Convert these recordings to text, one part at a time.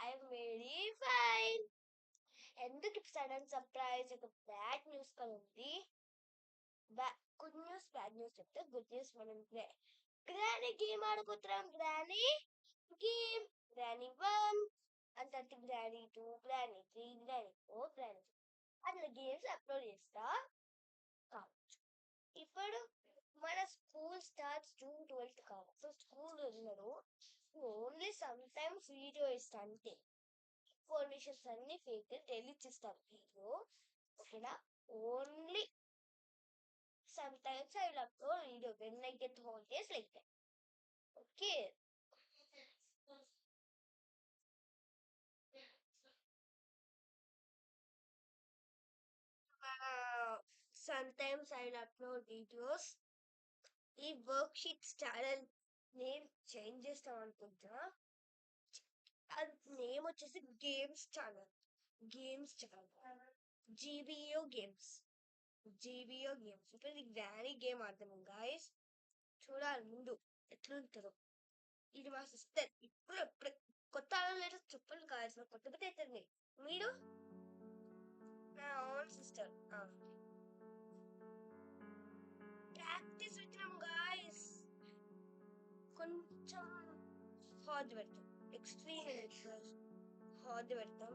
I'm very fine. ఎందుకు sudden surprise? ఒక bad news కదా ఉంది. గుడ్ న్యూస్ బ్యాడ్ న్యూస్ చెప్తే గుడ్ న్యూస్ మనం గ్రానీ గేమ్ ఆడుకుంటున్నాం. గ్రానీ గేమ్, గ్రానీ 1 అంటే గ్రానీ 2, గ్రానీ 3, గ్రానీ 4, గ్రానీ 5 అట్లా గేమ్స్ అప్లోడ్ చేస్తా కావచ్చు. ఇప్పుడు మన స్కూల్ స్టార్ట్స్ June 12th కాదు. సో స్కూల్ ఉన్నారు, ఓన్లీ సమ్ టైమ్స్ వీడియో ఇస్తా అంతే. ఇన్ఫర్మేషన్స్ అన్ని ఫేక్, డెలీట్ చేస్తాను వీడియో. ఓకేనా? Only sometimes I will upload video when I get holidays like that. Okay. Sometimes I will upload videos. ఈ work sheets channel name change చేస్తాం అనుకుంటా. అది name వచ్చేసి గేమ్స్ ఛానల్. జీబీఓ గేమ్స్. ఇప్పుడు ఇది గ్రానీ గేమ్ ఆడతాము గాయస్. చూడాలి ముందు ఎట్లుంటుందో. ఇది మా సిస్టర్. ఇప్పుడు కొత్త ఆడలేదు చెప్పండి గాయస్. కొత్త పెద్ద అవుతుంది. మీరు నా ఓన్ సిస్టర్. ప్రాక్టీస్ పెట్టినాం గాయస్. కొంచెం హార్డ్ పెడతాం, ఎక్స్ట్రీమ్ హార్డ్ పెడతాం.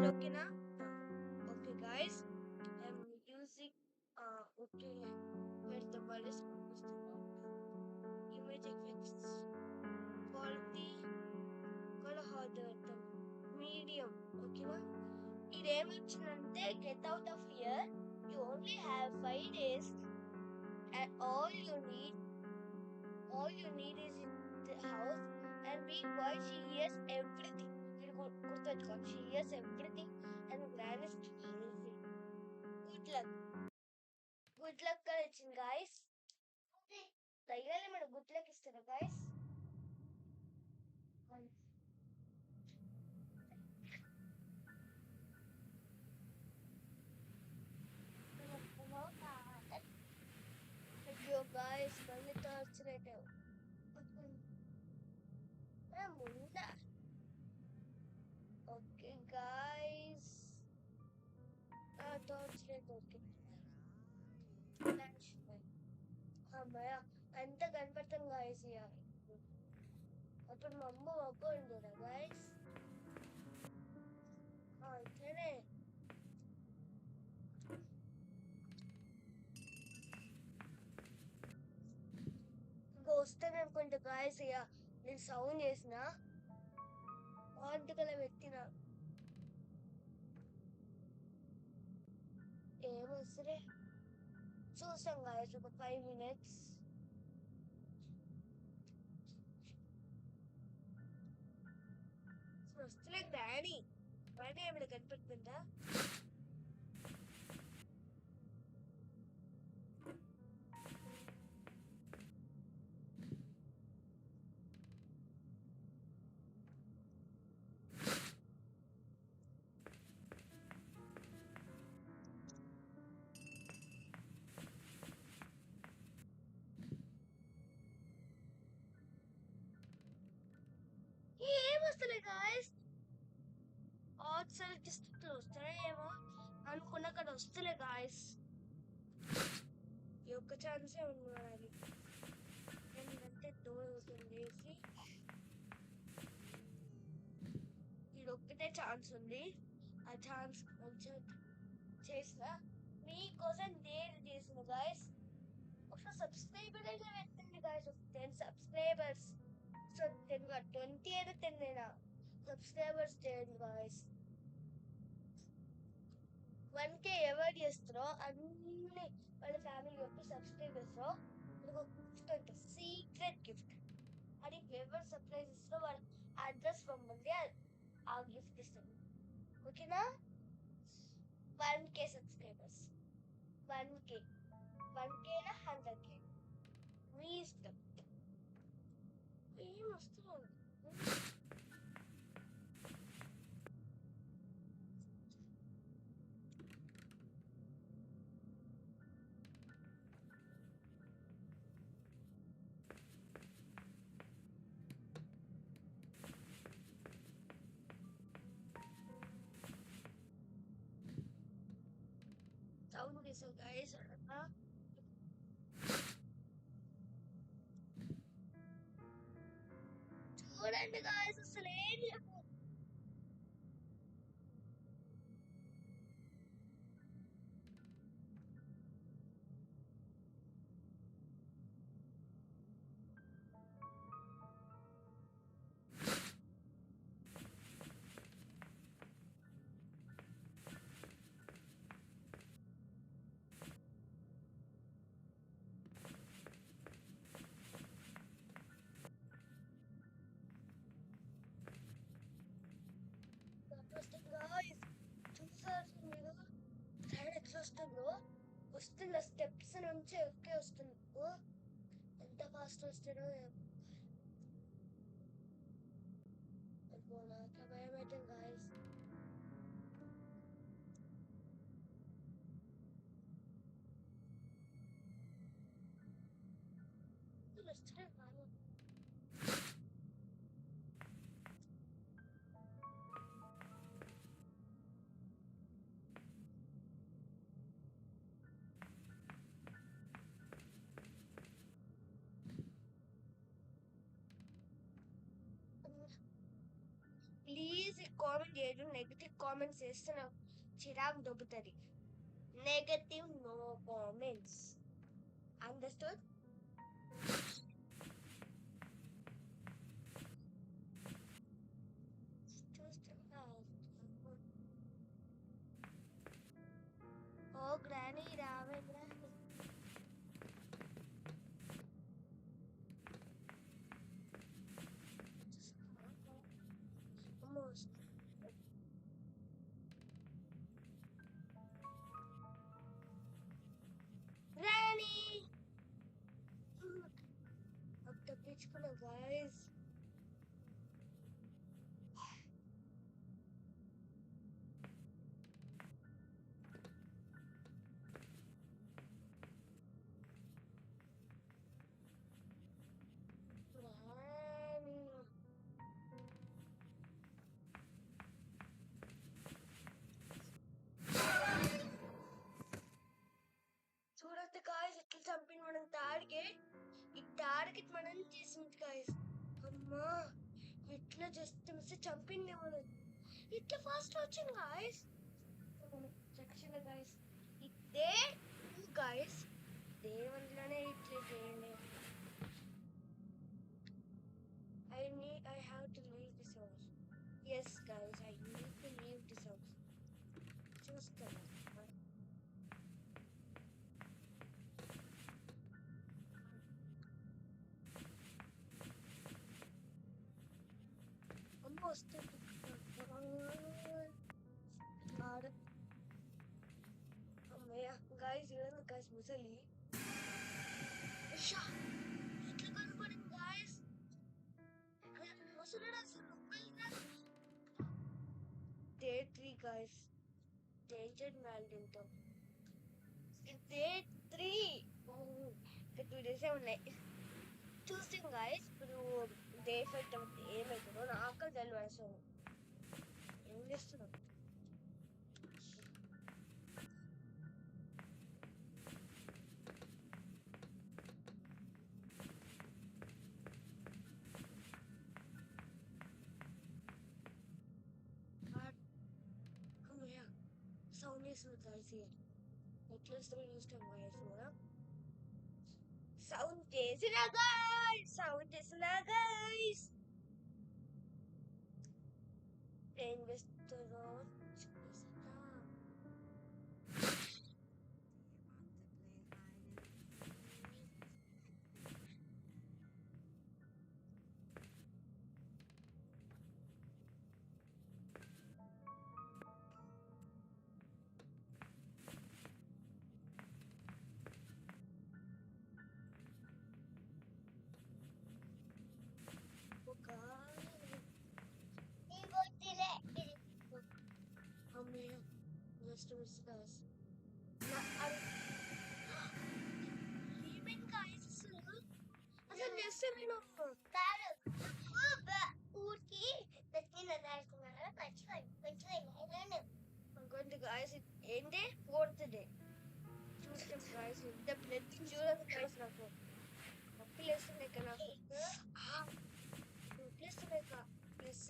ఓకేనా? Okay guys, I'm using okay పెడతాం. వాళ్ళకి పంపిస్తున్నాం ఇమేజ్ ఎఫెక్ట్స్ క్వాలిటీ కూడా హార్డ్ పెడతాం, మీడియం. ఓకేనా? ఇదేమొచ్చిందంటే get out of here, you only have 5 days and all you need is in the house and be quiet. She hears everything. మీరు గుర్తుపెట్టుకోండి, she hears everything and Gran is crazy. Good luck కదా ఇచ్చింది guys. దయ్యాలే మన good luck ఇస్తారా guys? అయ్యో guys, మళ్ళీ torture అయితే ముందా. ఓకే గాయస్, టార్చర్ అయితే ఓకే. అమ్మాయ అంత కనపడతాం గాయస్. అప్పుడు మా అమ్మ ఒప్పుకుంది కదా గాయస్. ఇట్లనే ఇంకా వస్తాను అనుకుంటా గాయస్. నేను సౌండ్ చేసిన ఆంటికల పెట్టిన ఏమొస్తలే. చూస్తాం గాయస్ ఒక 5 minutes. వస్తలే డాడీ. డాడీ ఏమైనా కనిపెట్టుకుంటా. ఏమొస్తలే గాయస్. ఆర్ట్స్ వస్తాయేమో అనుకున్నా కదా, వస్తలే గాయస్. ఈ ఒక్క ఛాన్సే ఉండాలి. ఎందుకంటే డోర్ వేసి ఇది ఒక్కటే ఛాన్స్ ఉంది. ఆ ఛాన్స్ కొంచెం చేసిన మీకోసం నేను చేసిన గాయస్. ఒక సబ్స్క్రైబర్ అయితే పెట్టండి గాయస్. 10 subscribers. సో 20 అయితే 10 సబ్స్క్రైబర్స్ చేయండి గాయస్. 1K ఎవరు చేస్తారో అన్ని వాళ్ళ ఫ్యామిలీ చెప్పి సబ్స్క్రైబర్స్ గిఫ్ట్ అంటే సీక్రెట్ గిఫ్ట్. అది ఎవరు సర్ప్రైజ్ ఇస్తారో వాళ్ళ అడ్రస్ పంపండి, ఆ గిఫ్ట్ ఇస్తాను. ఓకేనా? 1K subscribers. 1K 100K మీ ఇష్టం. ఏం వస్తుంది? సౌండ్ చేసాం గైస్. చూడండి గాయస్, అసలు ఏం లేవు. గాయస్ చూసారు మీరు సైడ్ ఎట్లా వస్తుందో? వస్తున్న స్టెప్స్ నుంచి ఎక్కే వస్తుంది. ఎంత ఫాస్ట్ వస్తాడో నాకే భయం అవుతుంది గాయస్. వస్తాడే కాదు. ప్లీజ్ కామెంట్ చేయరు. నెగిటివ్ కామెంట్స్ చేస్తే నాకు చిరాకు దొబ్బుతుంది. Negative no comments. అండర్స్టూడ్? చూస్తున్నా. ఓ గ్రానీ రావే గ్రానీ. గ్రానీ తప్పించుకున్నా గాయస్. చూడద్దు గాయస్, ఎట్లా చంపిన మనం టార్గెట్. ఈ టార్గెట్ మనం చేసింది గాయస్. అమ్మా ఎట్లా జస్ట్ మిస్ చంపింది మనం. ఇట్లా ఫాస్ట్ వచ్చింది గాయస్. సెక్షన్ గాయస్ ఇదే గాయస్. దేవుళ్ళనే ఇట్లా చేయండి. I have to leave this house. Yes guys, I need to leave this house. చూస్తాను. అమ్మ వస్తుంది. అమ్మయ్య గాయస్, చూడండి గాయస్ ముసలి ఎట్లా కనపడింది గాయస్. ముసలుడు అసలు డే 3 గాయస్. డేంజర్ మ్యాల్డింతో డే 3. ఇంకా 2 days ఉన్నాయి. చూస్తాం గాయస్. ఇప్పుడు డే 5 ఏమవుతుందో నాకు తెలియదు. అసలు ఏం చేస్తున్నాం? సౌండ్ చేస్తుంది గాయస్. ఎట్లా వస్తుందో చూస్తాం గాయస్. కూడా సౌండ్ చేసిన గాయస్, సౌండ్ చేసిన గాయస్. ఏం చేస్తారో చూస్తా. Just to discuss. Even guys, అసలు చేస్తే నేను ఊరికి అనుకోండి గాయస్. ఏంటి 4th డే గాయస్ ఎంత బ్లడ్ చూడదు గాయస్ నాకు నొప్పి లేస్తుంది ఇక నాకు నొప్పి లేస్తుంది ఇక ప్లస్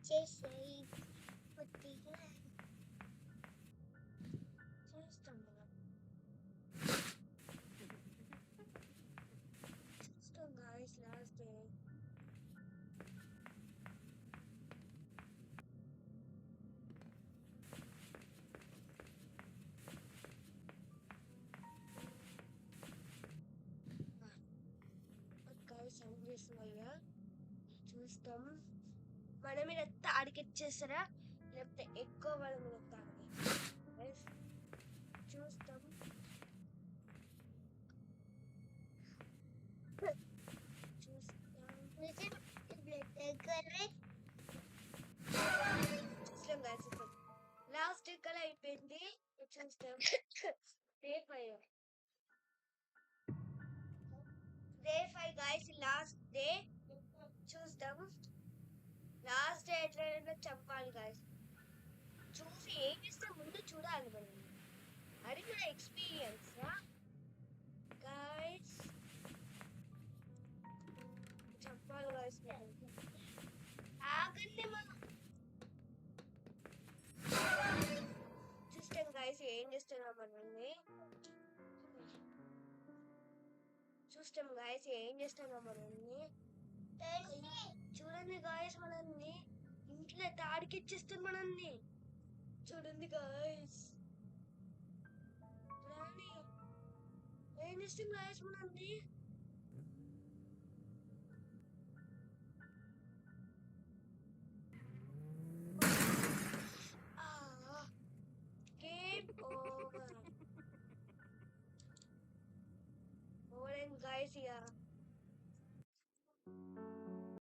చేసేయి కొద్దిగా చేస్తాం మనం చూస్తాం గాయస్ లాస్ట్ డే గాయస్ ఏం చేస్తున్నాయ్యా చూస్తాం మన మీద ఎంత అడిగిచ్చేస్తారా లేకపోతే ఎక్కువ వాళ్ళ మీద చూస్తాం చూస్తాం లాస్ట్ కల అయిపోయింది చూస్తాం డే 5 గాయస్ లాస్ట్ డే చూస్తాం లాస్ట్ డే ఎట్లయినా చెప్పాలి గాయస్ చూసి ఏం చేస్తే ముందు చూడాలి మనం అది మన ఎక్స్పీరియన్స్ గాయస్ చెప్పాలి గాయస్ ఆగండి మనం చూస్తాం గాయస్ ఏం చేస్తున్నాం మనల్ని చూస్తాం గాయస్ ఏం చేస్తున్నాం మనల్ని చూడండి గాయస్ మనల్ని ఇంట్లో తాడికిచ్చేస్తుంది మనల్ని చూడండి గాయస్ ఏం చేస్తుంది గాయస్ మనల్ని